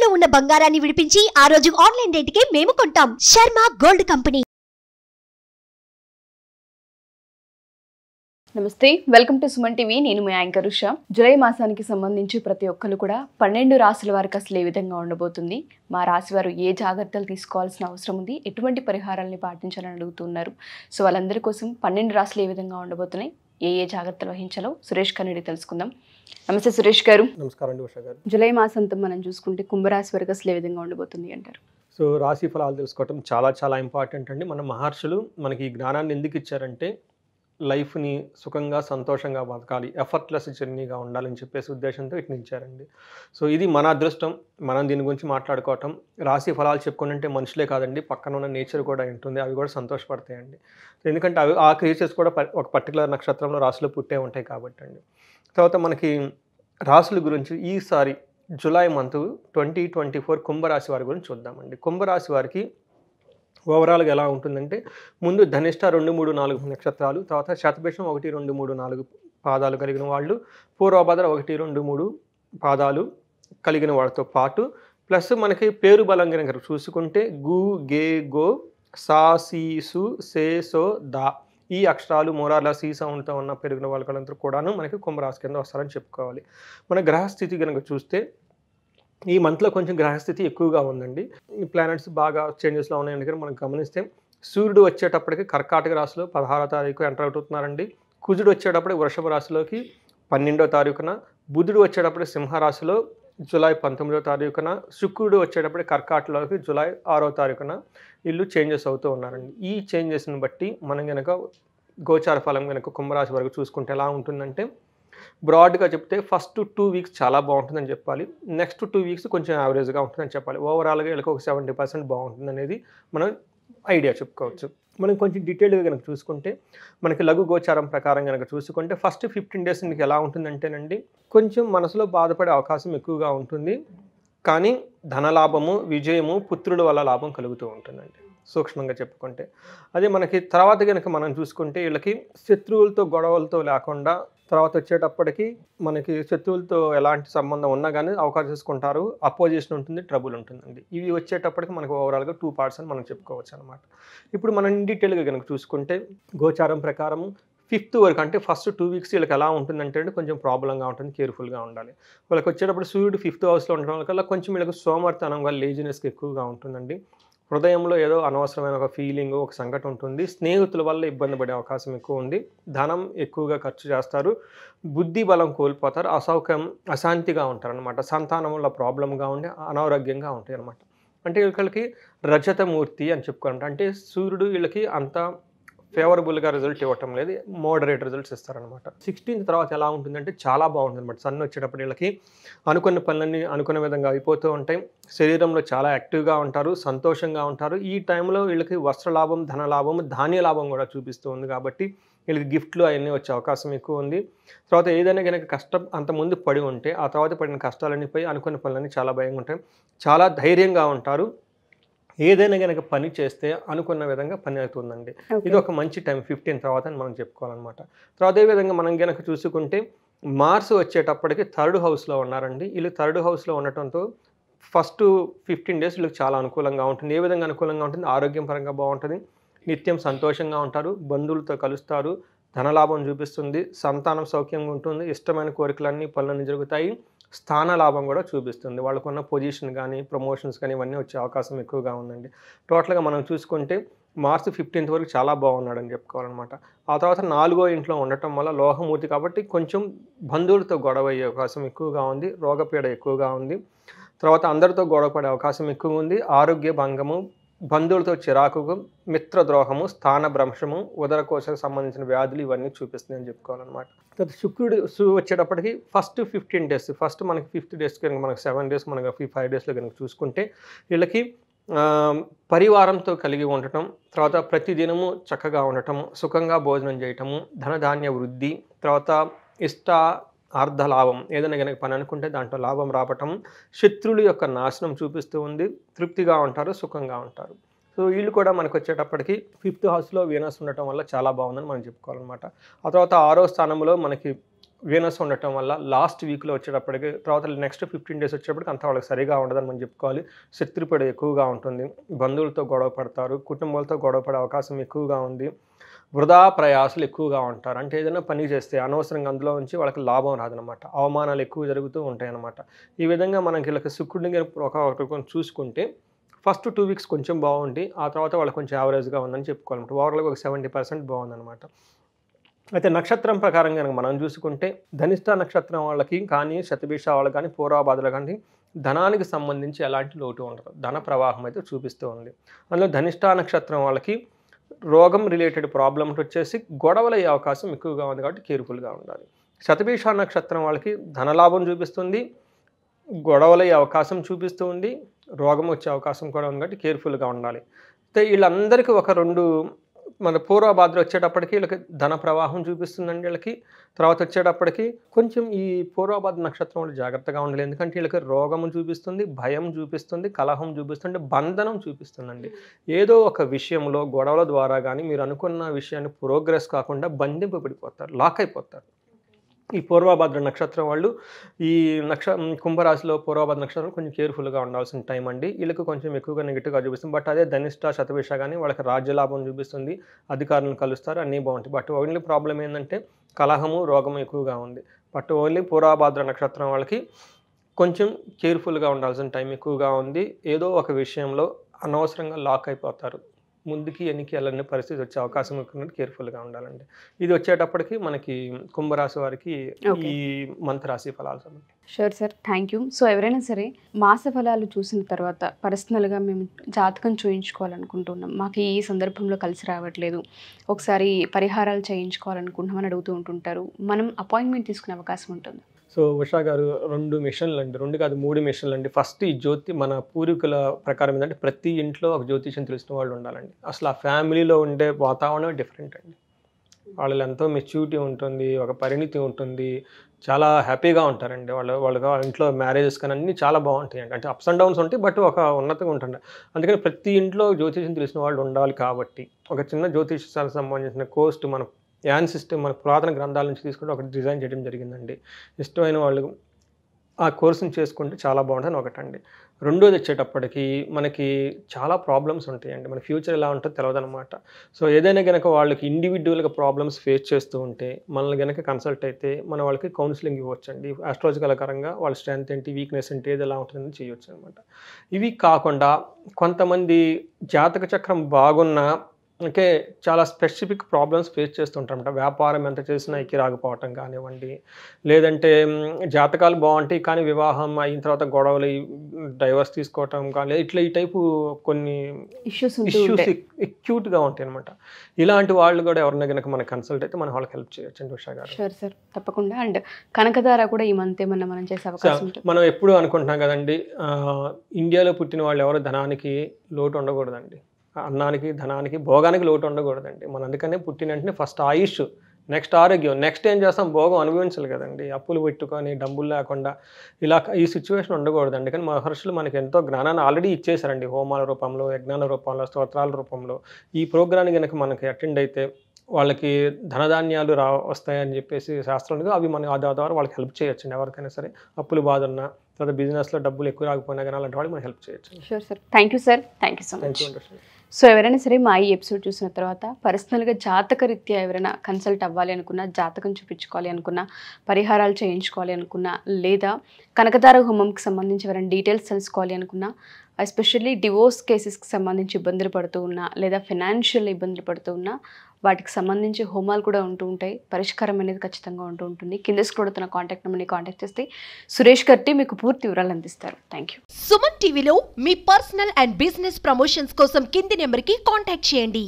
తాకట్టులో ఉన్న బంగారాన్ని విడిపించి ఆ రోజు ఆన్లైన్ రేటుకే మేము కొంటాం. Sharma gold company. నమస్తే, వెల్కమ్ టు సుమన్ టీవీ. నేను మీ యాంకర్ ఉషా. జూలై మాసానికి సంబంధించి ప్రతి ఒక్కరు కూడా 12 రాశుల వారికి అసలు ఏ విధంగా ఉండబోతుంది, మా రాశి వారు ఏ జాగ్రత్తలు తీసుకోవాల్సిన అవసరం ఉంది, ఎటువంటి పరిహారాలని పాటించాలని అడుగుతున్నారు. సో వాళ్ళందరి కోసం 12 రాశులు ఏ విధంగా ఉండబోతున్నాయి, ఏ జాగ్రత్తలు వహించాలో సురేష్ గారిని తెలుసుకుందాం. నమస్తే సురేష్ గారు. నమస్కారం అండి ఉషా గారు. జూలై మాసంతో మనం చూసుకుంటే కుంభరాశి వారికి అసలు ఏ విధంగా ఉండబోతుంది అంటారు? సో రాశి ఫలాలు తెలుసుకోవటం చాలా చాలా ఇంపార్టెంట్ అండి. మన మహర్షులు మనకి ఈ జ్ఞానాన్ని ఎందుకు ఇచ్చారంటే లైఫ్ని సుఖంగా సంతోషంగా బతకాలి, ఎఫర్ట్లెస్ జర్నీగా ఉండాలని చెప్పేసి ఉద్దేశంతో ఇట్లా ఇచ్చారండి. సో ఇది మన అదృష్టం. మనం దీని గురించి మాట్లాడుకోవటం, రాశి ఫలాలు చెప్పుకుంటే మనుషులే కాదండి, పక్కన ఉన్న నేచర్ కూడా ఉంటుంది, అవి కూడా సంతోషపడతాయండి. ఎందుకంటే అవి ఆ క్రియేచర్స్ కూడా ఒక పర్టికులర్ నక్షత్రంలో రాశిలో పుట్టే ఉంటాయి కాబట్టి అండి. తర్వాత మనకి రాశుల గురించి ఈసారి జూలై మంత్ 2024 కుంభరాశి వారి గురించి చూద్దామండి. కుంభరాశి వారికి ఓవరాల్గా ఎలా ఉంటుందంటే, ముందు ధనిష్ట 2, 3, 4 నక్షత్రాలు, తర్వాత శతభిషం 1, 2, 3, 4 పాదాలు కలిగిన వాళ్ళు, పూర్వభద్ర 1, 2, 3 పాదాలు కలిగిన వాళ్ళతో పాటు ప్లస్ మనకి పేరు బలం కనుక చూసుకుంటే గు, గే, గో, సా, సి, సు, సే, సో, దా ఈ అక్షరాలు మోరార్లా సి సౌండ్తో ఉన్న పెరిగిన వాళ్ళందరూ కూడాను మనకి కుంభరాశి కింద వస్తారని చెప్పుకోవాలి. మన గ్రహస్థితి కనుక చూస్తే ఈ మంత్లో కొంచెం గ్రహస్థితి ఎక్కువగా ఉందండి. ఈ ప్లానెట్స్ బాగా చేంజెస్లో ఉన్నాయని కానీ మనం గమనిస్తే, సూర్యుడు వచ్చేటప్పటికి కర్కాటక రాశిలో 16వ తారీఖు ఎంటర్ అవుతున్నారండి. కుజుడు వచ్చేటప్పటికి వృషభ రాశిలోకి 12వ తారీఖున, బుధుడు వచ్చేటప్పటికి సింహరాశిలో జూలై 19వ తారీఖున, శుక్రుడు వచ్చేటప్పటికి కర్కాటకలోకి జూలై 6వ తారీఖున వీళ్ళు చేంజెస్ అవుతూ ఉన్నారండి. ఈ చేంజెస్ని బట్టి మనం కనుక గోచార ఫలం కనుక కుంభరాశి వరకు చూసుకుంటే ఎలా ఉంటుందంటే, బ్రాడ్గా చెప్తే ఫస్ట్ 2 వీక్స్ చాలా బాగుంటుందని చెప్పాలి, నెక్స్ట్ 2 వీక్స్ కొంచెం యావరేజ్గా ఉంటుందని చెప్పాలి. ఓవరాల్గా వీళ్ళకి ఒక 70% బాగుంటుంది అనేది మనం ఐడియా చెప్పుకోవచ్చు. మనం కొంచెం డీటెయిల్గా కనుక చూసుకుంటే, మనకి లఘు గోచారం ప్రకారం కనుక చూసుకుంటే ఫస్ట్ 15 డేస్ మీకు ఎలా ఉంటుందంటేనండి, కొంచెం మనసులో బాధపడే అవకాశం ఎక్కువగా ఉంటుంది, కానీ ధనలాభము, విజయము, పుత్రుల వల్ల లాభం కలుగుతూ ఉంటుందండి సూక్ష్మంగా చెప్పుకుంటే. అదే మనకి తర్వాత కనుక మనం చూసుకుంటే, వీళ్ళకి శత్రువులతో గొడవలతో లేకుండా, తర్వాత వచ్చేటప్పటికి మనకి శత్రువులతో ఎలాంటి సంబంధం ఉన్నా కానీ అవకాశం చేసుకుంటారు, అపోజిషన్ ఉంటుంది, ట్రబుల్ ఉంటుందండి. ఇవి వచ్చేటప్పటికి మనకు ఓవరాల్గా 2 పార్ట్స్ అని మనం చెప్పుకోవచ్చు అనమాట. ఇప్పుడు మనం డీటెయిల్గా కనుక చూసుకుంటే గోచారం ప్రకారం 5th వరకు అంటే ఫస్ట్ 2 వీక్స్ వీళ్ళకి ఎలా ఉంటుందంటే కొంచెం ప్రాబ్లంగా ఉంటుంది, కేర్ఫుల్గా ఉండాలి. వాళ్ళకి వచ్చేటప్పుడు సూర్యుడు 5th హౌస్లో ఉండడం వల్ల కొంచెం వీళ్ళకి సోమర్తనంగా, లేజినెస్గా ఎక్కువగా ఉంటుందండి. హృదయంలో ఏదో అనవసరమైన ఒక ఫీలింగ్, ఒక సంఘటన ఉంటుంది. స్నేహితుల వల్ల ఇబ్బంది పడే అవకాశం ఎక్కువ ఉంది. ధనం ఎక్కువగా ఖర్చు చేస్తారు, బుద్ధి బలం కోల్పోతారు, అశాంతిగా ఉంటారనమాట. సంతానంలో ప్రాబ్లంగా ఉండి అనారోగ్యంగా ఉంటాయి అనమాట. అంటే వీళ్ళకి రజతమూర్తి అని చెప్పుకుంటారు. అంటే సూర్యుడు వీళ్ళకి అంత ఫేవరబుల్గా రిజల్ట్ ఇవ్వటం లేదు, మోడరేట్ రిజల్ట్స్ ఇస్తారనమాట. 16th తర్వాత ఎలా ఉంటుందంటే చాలా బాగుంటుంది అనమాట. సన్ వచ్చేటప్పుడు వీళ్ళకి అనుకున్న పనులన్నీ అనుకున్న విధంగా అయిపోతూ ఉంటాయి, శరీరంలో చాలా యాక్టివ్గా ఉంటారు, సంతోషంగా ఉంటారు. ఈ టైంలో వీళ్ళకి వస్త్రలాభం, ధనలాభం, ధాన్య లాభం కూడా చూపిస్తూ ఉంది కాబట్టి వీళ్ళకి గిఫ్ట్లు అవన్నీ వచ్చే అవకాశం ఎక్కువ ఉంది. తర్వాత ఏదైనా కనుక కష్టం అంతకుముందు పడి ఉంటే ఆ తర్వాత పడిన కష్టాలన్నీ పోయి అనుకున్న పనులన్నీ చాలా భయంగా ఉంటాయి, చాలా ధైర్యంగా ఉంటారు. ఏదైనా కనుక పని చేస్తే అనుకున్న విధంగా పని అవుతుందండి. ఇది ఒక మంచి టైం 15 తర్వాత అని మనం చెప్పుకోవాలన్నమాట. తర్వాత అదేవిధంగా మనం కనుక చూసుకుంటే మార్స్ వచ్చేటప్పటికి 3rd హౌస్లో ఉన్నారండి. వీళ్ళు 3rd హౌస్లో ఉండటంతో ఫస్ట్ 15 డేస్ వీళ్ళకి చాలా అనుకూలంగా ఉంటుంది. ఏ విధంగా అనుకూలంగా ఉంటుంది? ఆరోగ్యం పరంగా బాగుంటుంది, నిత్యం సంతోషంగా ఉంటారు, బంధువులతో కలుస్తారు, ధనలాభం చూపిస్తుంది, సంతానం సౌఖ్యంగా ఉంటుంది, ఇష్టమైన కోరికలన్నీ పనులన్నీ జరుగుతాయి, స్థాన లాభం కూడా చూపిస్తుంది. వాళ్ళకున్న పొజిషన్ కానీ, ప్రమోషన్స్ కానీ ఇవన్నీ వచ్చే అవకాశం ఎక్కువగా ఉందండి. టోటల్గా మనం చూసుకుంటే మార్చ్ 15th వరకు చాలా బాగున్నాడని చెప్పుకోవాలన్నమాట. ఆ తర్వాత 4వ ఇంట్లో ఉండటం వల్ల లోహమూర్తి కాబట్టి కొంచెం బంధువులతో గొడవ అయ్యే అవకాశం ఎక్కువగా ఉంది, రోగపీడ ఎక్కువగా ఉంది, తర్వాత అందరితో గొడవ పడే అవకాశం ఎక్కువ ఉంది, ఆరోగ్య భంగము, బంధువులతో చిరాకుకు, మిత్రద్రోహము, స్థాన భ్రంశము, ఉదరకోశకు సంబంధించిన వ్యాధులు ఇవన్నీ చూపిస్తుంది అని చెప్పుకోవాలన్నమాట. తర్వాత శుక్రుడు వచ్చేటప్పటికి ఫస్ట్ 15 డేస్, ఫస్ట్ మనకి 5th డేస్ కనుక మనకి 7 డేస్ మనకి 5 డేస్లో కనుక చూసుకుంటే వీళ్ళకి పరివారంతో కలిగి ఉండటం, తర్వాత ప్రతిదినము చక్కగా ఉండటము, సుఖంగా భోజనం చేయటము, ధనధాన్య వృద్ధి, తర్వాత అర్ధ లాభం, ఏదైనా కనుక పని అనుకుంటే దాంట్లో లాభం రావటం, శత్రువుల యొక్క నాశనం చూపిస్తూ ఉంది, తృప్తిగా ఉంటారు, సుఖంగా ఉంటారు. సో వీళ్ళు కూడా మనకు వచ్చేటప్పటికి 5th హౌస్లో వీనస్ ఉండటం వల్ల చాలా బాగుందని మనం చెప్పుకోవాలన్నమాట. ఆ తర్వాత 6వ స్థానంలో మనకి వీనస్ ఉండటం వల్ల లాస్ట్ వీక్లో వచ్చేటప్పటికి తర్వాత నెక్స్ట్ 15 days వచ్చేటప్పటికి అంత వాళ్ళకి సరిగా ఉండదని మనం చెప్పుకోవాలి. శత్రుపడి ఎక్కువగా ఉంటుంది, బంధువులతో గొడవ పడతారు, కుటుంబాలతో గొడవ పడే అవకాశం ఎక్కువగా ఉంది, వృధా ప్రయాసాలు ఎక్కువగా ఉంటారు. అంటే ఏదైనా పని చేస్తే అనవసరంగా అందులో నుంచి వాళ్ళకి లాభం రాదనమాట, అవమానాలు ఎక్కువ జరుగుతూ ఉంటాయి అన్నమాట. ఈ విధంగా మనకి వీళ్ళకి శుక్రుడిని ఒక చూసుకుంటే ఫస్ట్ 2 weeks కొంచెం బాగుండి ఆ తర్వాత వాళ్ళకి కొంచెం యావరేజ్గా ఉందని చెప్పుకోవాలన్నమాట. ఓవరాల్గా ఒక 70% బాగుందన్నమాట. అయితే నక్షత్రం ప్రకారం కనుక మనం చూసుకుంటే ధనిష్ట నక్షత్రం వాళ్ళకి కానీ, శతభిష వాళ్ళకి కానీ, పూర్వభాద్ర కానీ ధనానికి సంబంధించి ఎలాంటి లోటు ఉండదు, ధన ప్రవాహం అయితే చూపిస్తూ ఉంది. అందులో ధనిష్ట నక్షత్రం వాళ్ళకి రోగం రిలేటెడ్ ప్రాబ్లమ్స్ వచ్చేసి గొడవలు అయ్యే అవకాశం ఎక్కువగా ఉంది కాబట్టి కేర్ఫుల్గా ఉండాలి. శతభిష నక్షత్రం వాళ్ళకి ధనలాభం చూపిస్తుంది, గొడవలయ్యే అవకాశం చూపిస్తూ ఉంది, రోగం వచ్చే అవకాశం కూడా ఉంది కాబట్టి కేర్ఫుల్గా ఉండాలి. అయితే వీళ్ళందరికీ ఒక 2 మన పూర్వభాద్ర వచ్చేటప్పటికి వీళ్ళకి ధన ప్రవాహం చూపిస్తుందండి. వీళ్ళకి తర్వాత వచ్చేటప్పటికి కొంచెం ఈ పూర్వభాద్ర నక్షత్రం వాళ్ళు జాగ్రత్తగా ఉండాలి. ఎందుకంటే వీళ్ళకి రోగము చూపిస్తుంది, భయం చూపిస్తుంది, కలహం చూపిస్తుంది, బంధనం చూపిస్తుందండి. ఏదో ఒక విషయంలో గొడవల ద్వారా కానీ మీరు అనుకున్న విషయాన్ని ప్రోగ్రెస్ కాకుండా బంధింపబడిపోతారు, లాక్ అయిపోతారు. ఈ పూర్వభాద్ర నక్షత్రం వాళ్ళు ఈ కుంభరాశిలో పూర్వభాద్ర నక్షత్రం కొంచెం కేర్ఫుల్గా ఉండాల్సిన టైం అండి. వీళ్ళకి కొంచెం ఎక్కువగా నెగిటివ్గా చూపిస్తుంది. బట్ అదే ధనిష్ట శతభిష కానీ వాళ్ళకి రాజ్యలాభం చూపిస్తుంది, అధికారులను కలుస్తారు, అన్నీ బాగుంటాయి. బట్ ఓన్లీ ప్రాబ్లం ఏంటంటే కలహము, రోగము ఎక్కువగా ఉంది. బట్ ఓన్లీ పూర్వభాద్ర నక్షత్రం వాళ్ళకి కొంచెం కేర్ఫుల్గా ఉండాల్సిన టైం ఎక్కువగా ఉంది. ఏదో ఒక విషయంలో అనవసరంగా లాక్ అయిపోతారు, ముందుకి ఎన్నికి వెళ్ళని పరిస్థితి వచ్చే అవకాశం ఎక్కువ, కేర్ఫుల్గా ఉండాలండి. ఇది వచ్చేటప్పటికి మనకి కుంభరాశి వారికి ఈ మంత్ రాశి ఫలాలు. Sure sir, thank you. So ఎవరైనా సరే మాస ఫలాలు చూసిన తర్వాత పర్సనల్గా మేము జాతకం చూయించుకోవాలనుకుంటున్నాం, మాకు ఈ సందర్భంలో కలిసి రావట్లేదు, ఒకసారి పరిహారాలు చేయించుకోవాలనుకుంటున్నామని అడుగుతూ ఉంటుంటారు, మనం అపాయింట్మెంట్ తీసుకునే అవకాశం ఉంటుంది? సో ఉషా గారు 2 మిషన్లు అండి, 2 కాదు 3 మిషన్లు అండి. ఫస్ట్ ఈ మన పూర్వీకుల ప్రకారం ఏంటంటే ప్రతి ఇంట్లో ఒక జ్యోతిష్యం తెలిసిన వాళ్ళు ఉండాలండి. అసలు ఆ ఫ్యామిలీలో ఉండే వాతావరణం డిఫరెంట్ అండి. వాళ్ళు ఎంతో మెచ్యూరిటీ ఉంటుంది, ఒక పరిణితి ఉంటుంది, చాలా హ్యాపీగా ఉంటారండి. వాళ్ళకి ఇంట్లో మ్యారేజెస్ కానీ అన్నీ చాలా బాగుంటాయండి. అంటే అప్స్ అండ్ డౌన్స్ ఉంటాయి, బట్ ఒక ఉన్నతంగా ఉంటుంది. అందుకని ప్రతి ఇంట్లో జ్యోతిష్యం తెలిసిన వాళ్ళు ఉండాలి. కాబట్టి ఒక చిన్న జ్యోతిష్యానికి సంబంధించిన కోర్సు మన యాన్ సిస్టమ్ మన పురాతన గ్రంథాల నుంచి తీసుకుంటే ఒకటి డిజైన్ చేయడం జరిగిందండి. ఇష్టమైన వాళ్ళు ఆ కోర్సుని చేసుకుంటే చాలా బాగుంటుంది ఒకటండి. రెండోది వచ్చేటప్పటికి మనకి చాలా ప్రాబ్లమ్స్ ఉంటాయండి, మన ఫ్యూచర్ ఎలా ఉంటుందో తెలియదన్నమాట. సో ఏదైనా కనుక వాళ్ళకి ఇండివిజువల్గా ప్రాబ్లమ్స్ ఫేస్ చేస్తూ ఉంటే మనల్ని కనుక కన్సల్ట్ అయితే మన వాళ్ళకి కౌన్సిలింగ్ ఇవ్వచ్చండి. ఆస్ట్రాలజికల్ పరంగా వాళ్ళ స్ట్రెంత్ ఏంటి, వీక్నెస్ ఏంటి, ఏది ఎలా ఉంటుందని చేయొచ్చు అనమాట. ఇవి కాకుండా కొంతమంది జాతక చక్రం బాగున్న అంటే చాలా స్పెసిఫిక్ ప్రాబ్లమ్స్ ఫేస్ చేస్తుంటారన్నమాట. వ్యాపారం ఎంత చేసినా ఎక్కి రాకపోవటం కానివ్వండి, లేదంటే జాతకాలు బాగుంటాయి కానీ వివాహం అయిన తర్వాత గొడవలు, డైవర్స్ తీసుకోవటం కానీ ఇట్లా ఈ టైపు కొన్ని ఇష్యూస్ ఎక్యూట్గా ఉంటాయి అనమాట. ఇలాంటి వాళ్ళు కూడా ఎవరైనా కనుక మనకు కన్సల్ట్ అయితే మనం వాళ్ళకి హెల్ప్ చేయొచ్చు అండి ఉషా గారు. షూర్ సార్, తప్పకుండా. అండ్ కనకదార కూడా ఈ మంత్ ఏమన్నా మనం చేసే అవకాశం మనం ఎప్పుడు అనుకుంటున్నాం కదండి, ఇండియాలో పుట్టిన వాళ్ళు ఎవరు ధనానికి లోటు ఉండకూడదండి, అన్నానికి, ధనానికి, భోగానికి లోటు ఉండకూడదండి. మనం అందుకనే పుట్టిన వెంటనే ఫస్ట్ ఆయుష్, నెక్స్ట్ ఆరోగ్యం, నెక్స్ట్ ఏం చేస్తాం, భోగం అనుభవించాలి కదండి. అప్పులు పెట్టుకొని డబ్బులు లేకుండా ఇలా ఈ సిచ్యువేషన్ ఉండకూడదండి. కానీ మహర్షులు మనకి ఎంతో జ్ఞానాన్ని ఆల్రెడీ ఇచ్చేసారండి, హోమాల రూపంలో, యజ్ఞాల రూపంలో, స్తోత్రాల రూపంలో. ఈ ప్రోగ్రామ్ని కనుక మనకి అటెండ్ అయితే వాళ్ళకి ధనధాన్యాలు వస్తాయని చెప్పేసి శాస్త్రంలో అవి మనం ఆ ద్వారా వాళ్ళకి హెల్ప్ చేయొచ్చండి. ఎవరికైనా సరే అప్పులు బాధ ఉన్నా, తర్వాత బిజినెస్లో డబ్బులు ఎక్కువ రాకపోయినా కానీ అలాంటి వాళ్ళకి మనం హెల్ప్ చేయొచ్చు. Sure sir, thank you sir, thank you so much. So ఎవరైనా సరే మా ఈ ఎపిసోడ్ చూసిన తర్వాత పర్సనల్గా జాతక రీత్యా ఎవరైనా కన్సల్ట్ అవ్వాలి అనుకున్నా, జాతకం చూపించుకోవాలి అనుకున్నా, పరిహారాలు చేయించుకోవాలి అనుకున్నా, లేదా కనకదార హోమంకి సంబంధించి ఎవరైనా డీటెయిల్స్ తెలుసుకోవాలి అనుకున్నా, ఎస్పెషల్లీ డివోర్స్ కేసెస్కి సంబంధించి ఇబ్బందులు పడుతూ ఉన్నా, లేదా ఫైనాన్షియల్ ఇబ్బందులు పడుతూ ఉన్నా, వాటికి సంబంధించి హోమాలు కూడా ఉంటూ ఉంటాయి. పరిష్కారం అనేది ఖచ్చితంగా ఉంటూ ఉంటుంది. కింద స్క్రోల్ అవుతున్న కాంటాక్ట్ నెంబర్ని కాంటాక్ట్ చేస్తే సురేష్ గట్టి మీకు పూర్తి వివరాలు అందిస్తారు. Thank you. సుమన్ టీవీలో మీ పర్సనల్ అండ్ బిజినెస్ ప్రమోషన్స్ కోసం కింది నెంబర్కి కాంటాక్ట్ చేయండి.